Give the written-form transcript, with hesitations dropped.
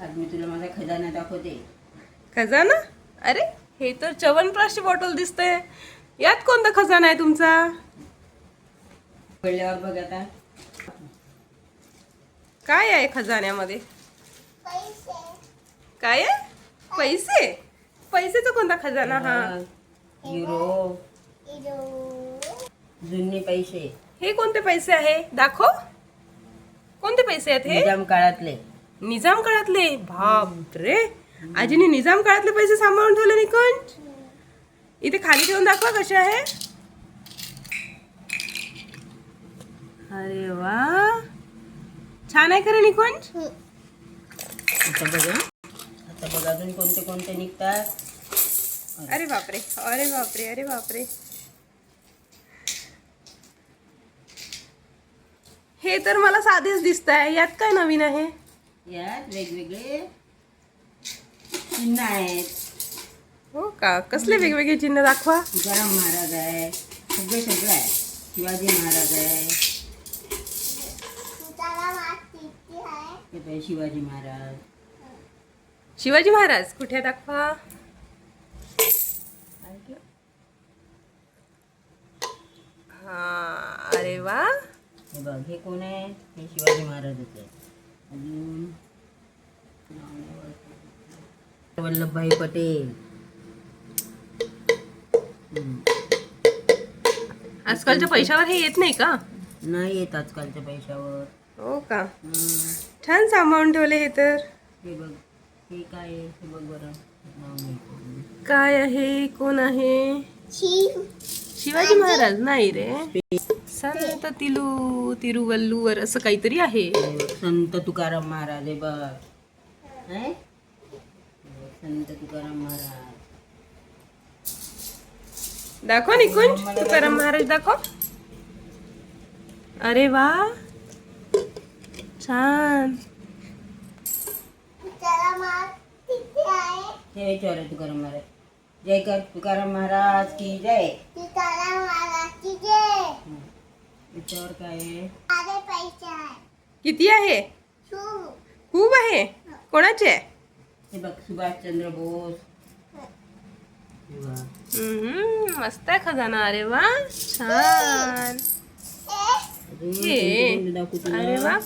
आज मी तुला माझा खजाना दाखवते. खजाना? अरे हे तर च्यवनप्राशची बॉटल दिसते. यात कोणता खजाना आहे तुमचा? पडल्यावर बघ आता. काय आहे खजान्यामध्ये? काय आहे? पैसे? पैसेचा कोणता खजाना हा? युरो, जुने पैसे, हे कोणते पैसे आहे? दाखव. कोणते पैसे आहेत हे? निजाम काळातले. निजाम काळातले? बाप रे, आजीने निजाम काळातले पैसे सांभाळून ठेवले निकुंज. इथे खाली ठेवून दाखवा कसे आहे. अरे वा, छान आहे खरं निकुंज. आता बघ अजून कोणते कोणते निघतात. अरे बापरे, अरे बापरे, अरे बापरे. हे तर मला साधेच दिसत आहे. यात काय नवीन आहे? यात वेगवेगळे चिन्ह आहेत. हो का? कसले वेगवेगळे चिन्ह दाखवा. तुकाराम महाराज आहे, सगळं आहे. शिवाजी महाराज आहे, हे पाह्य शिवाजी महाराज. शिवाजी महाराज कुठे दाखवा. हा, अरे वा. हे बघ, हे कोण आहे? हे शिवाजी महाराजच आहे. अजून वल्लभभाई पटेल. आजकालच्या पैशावर हे येत नाही का? नाही येत आजकालच्या पैशावर. हो का? छान सांभाळून ठेवले हे तर. हे बघ, हे काय आहे? हे बघ बरं, नाव नाही. काय आहे? कोण आहे? शिवाजी महाराज नाही रे. संत तिरुवल्लुवर असं काहीतरी आहे. संत तुकाराम महाराज. हे बघ, है? संत तुकाराम महाराज. दाखव निकुंज, तुकाराम महाराज दाखव. अरे वा, छान. हे विचार तुकाराम महाराज. जय कर तुकाराम महाराज की जय. याच्यावर काय आहे? किती आहे? खूप आहे. कोणाचे? हे बघ, सुभाषचंद्र बोस. हे बघ. मस्त आहे खजाना. अरे वा, छान. अजून हे, कोणते कोणते दाखवू तुला? अरे वा.